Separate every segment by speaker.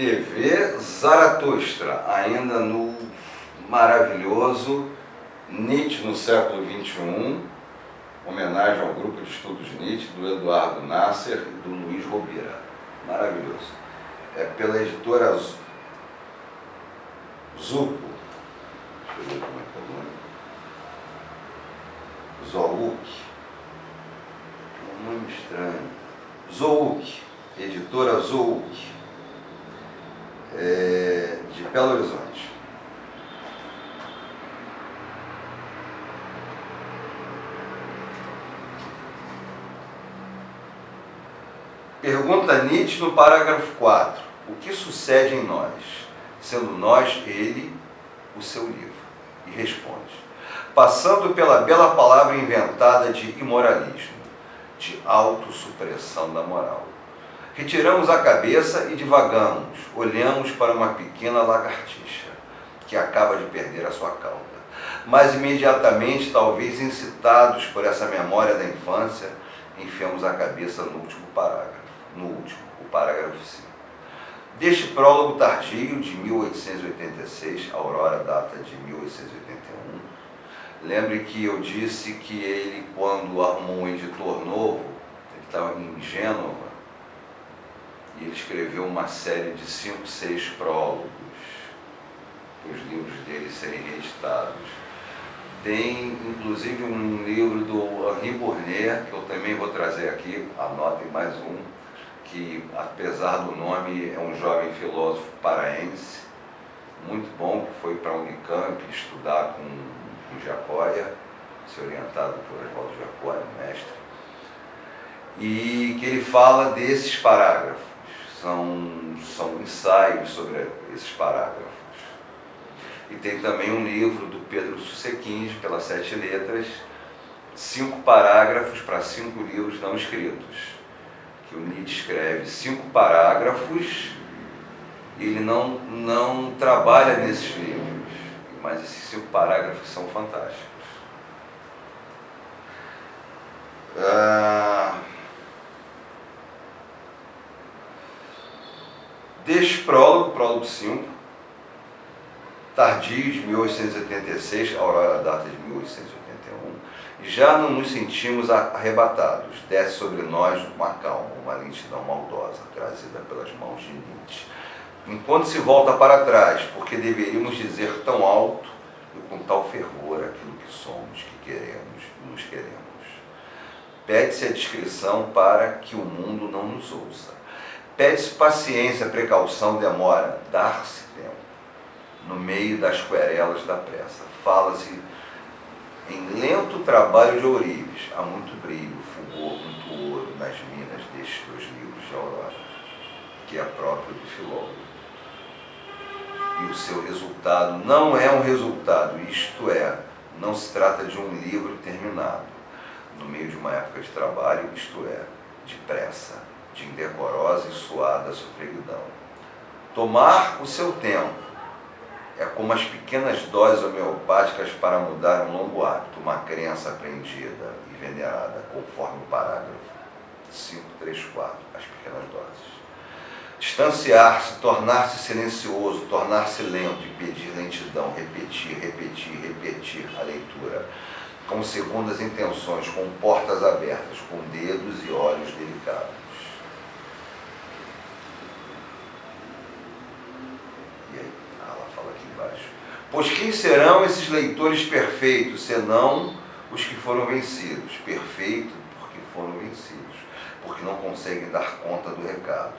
Speaker 1: TV Zaratustra, ainda no maravilhoso Nietzsche no século XXI, homenagem ao grupo de estudos Nietzsche do Eduardo Nasser e do Luiz Robira. Maravilhoso. É pela editora Zupo. Deixa eu ver como é que é o nome. Zouk. Um nome estranho. Zouk. Editora Zouk. De Belo Horizonte. Pergunta Nietzsche no parágrafo 4. O que sucede em nós, sendo nós ele, o seu livro? E responde. Passando pela bela palavra inventada de imoralismo, de autossupressão da moral. Retiramos a cabeça e divagamos, olhamos para uma pequena lagartixa, que acaba de perder a sua cauda. Mas imediatamente, talvez incitados por essa memória da infância, enfiamos a cabeça no último parágrafo. O parágrafo 5. Deste prólogo tardio de 1886, Aurora data de 1881, lembre que eu disse que ele, quando arrumou um editor novo, ele estava em Gênova, e ele escreveu uma série de 5, 6 prólogos para os livros dele serem reeditados. Tem inclusive um livro do Henri Bournet, que eu também vou trazer aqui, anotem mais um, que apesar do nome é um jovem filósofo paraense, muito bom, que foi para a Unicamp estudar com Giacoia, ser orientado por Oswaldo Giacoia, mestre, e que ele fala desses parágrafos, são ensaios sobre esses parágrafos. E tem também um livro do Pedro Susequins, pelas 7 letras, 5 parágrafos para 5 livros não escritos, que o Nietzsche escreve 5 parágrafos e ele não trabalha nesses livros, mas esses 5 parágrafos são fantásticos. Deste prólogo 5, tardio de 1886, Aurora data de 1881, já não nos sentimos arrebatados, desce sobre nós uma calma, uma lentidão maldosa, trazida pelas mãos de Nietzsche. Enquanto se volta para trás, porque deveríamos dizer tão alto e com tal fervor aquilo que somos, que queremos e nos queremos. Pede-se a discrição para que o mundo não nos ouça. Pede-se paciência, precaução, demora, dar-se tempo. No meio das querelas da pressa, fala-se em lento trabalho de ourives, há muito brilho, fulgor, muito ouro nas minas destes 2 livros de Aurora, que é próprio do filólogo. E o seu resultado não é um resultado, isto é, não se trata de um livro terminado, no meio de uma época de trabalho, isto é, de pressa, de indecorosa e suada sofreguidão. Tomar o seu tempo é como as pequenas doses homeopáticas para mudar um longo hábito, uma crença aprendida e venerada, conforme o parágrafo 5, 3, 4, as pequenas doses. Distanciar-se, tornar-se silencioso, tornar-se lento e pedir lentidão, repetir a leitura, com segundas intenções, com portas abertas, com dedos e olhos delicados. E aí, ela fala aqui embaixo. Pois quem serão esses leitores perfeitos, senão os que foram vencidos? Perfeitos porque foram vencidos, porque não conseguem dar conta do recado,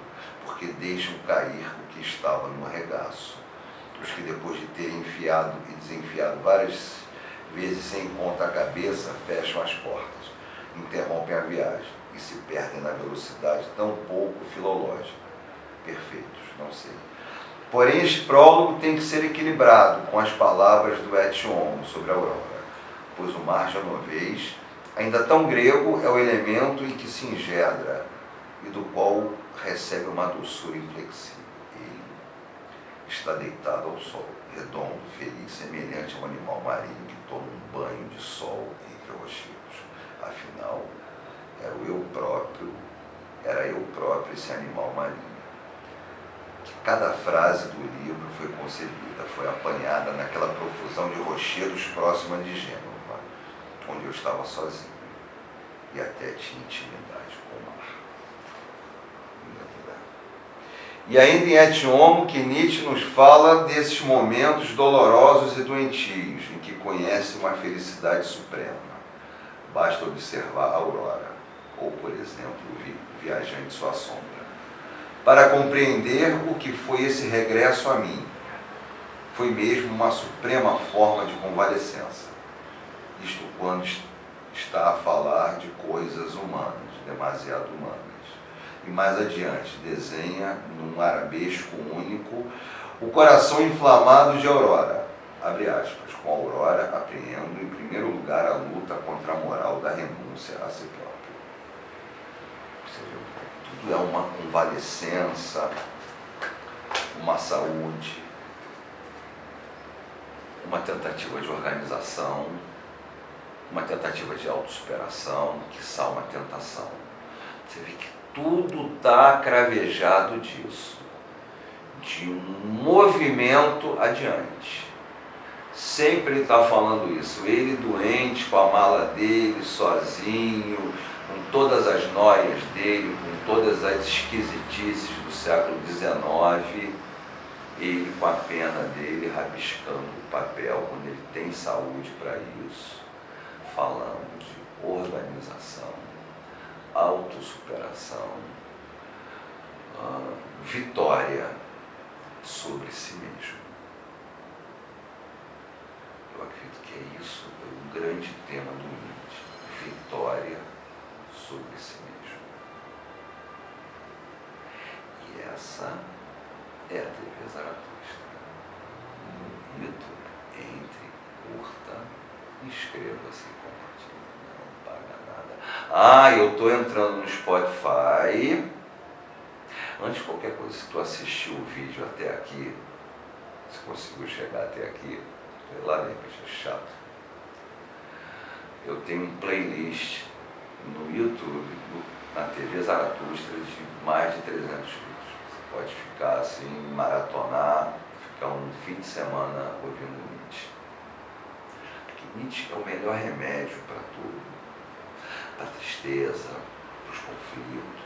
Speaker 1: porque deixam cair o que estava no arregaço. Os que depois de terem enfiado e desenfiado várias vezes sem conta a cabeça, fecham as portas, interrompem a viagem e se perdem na velocidade tão pouco filológica. Perfeitos, não sei. Porém, este prólogo tem que ser equilibrado com as palavras do Etchon sobre a aurora, pois o mar genovês, ainda tão grego, é o elemento em que se engendra e do qual recebe uma doçura inflexível. Ele está deitado ao sol, redondo, feliz, semelhante a um animal marinho que toma um banho de sol entre rochedos. Afinal, era eu próprio esse animal marinho. Que Cada frase do livro foi concebida, foi apanhada naquela profusão de rochedos próxima de Gênova, onde eu estava sozinho e até tinha intimidade com o mar. E ainda em Et Homo que Nietzsche nos fala desses momentos dolorosos e doentios, em que conhece uma felicidade suprema. Basta observar a aurora, ou, por exemplo, o viajante e sua sombra, para compreender o que foi esse regresso a mim. Foi mesmo uma suprema forma de convalescença. Isto quando está a falar de coisas humanas, demasiado humanas. E mais adiante, desenha num arabesco único o coração inflamado de Aurora. Abre aspas, com Aurora apreendo em primeiro lugar a luta contra a moral da renúncia a si próprio. Ou seja, tudo é uma convalescença, uma saúde, uma tentativa de organização, uma tentativa de autossuperação, quiçá uma tentação. Você vê que tudo está cravejado disso, de um movimento adiante. Sempre ele está falando isso, ele doente, com a mala dele, sozinho, com todas as noias dele, com todas as esquisitices do século XIX, ele com a pena dele rabiscando o papel, quando ele tem saúde para isso, falando de organização, autossuperação, vitória sobre si mesmo. Eu acredito que é isso, é o grande tema do Nietzsche, vitória sobre si mesmo. E essa é a TV Zaratustra. No YouTube, entre, curta, inscreva-se e compartilhe. Não paga nada. Eu estou entrando no Spotify. Antes de qualquer coisa, se tu assistiu o vídeo até aqui, se conseguiu chegar até aqui, sei lá, nem é chato. Eu tenho um playlist no YouTube, na TV Zaratustra, de mais de 300 vídeos. Você pode ficar assim, maratonar, ficar um fim de semana ouvindo Nietzsche. Porque Nietzsche é o melhor remédio para tudo. Para a tristeza, para os conflitos,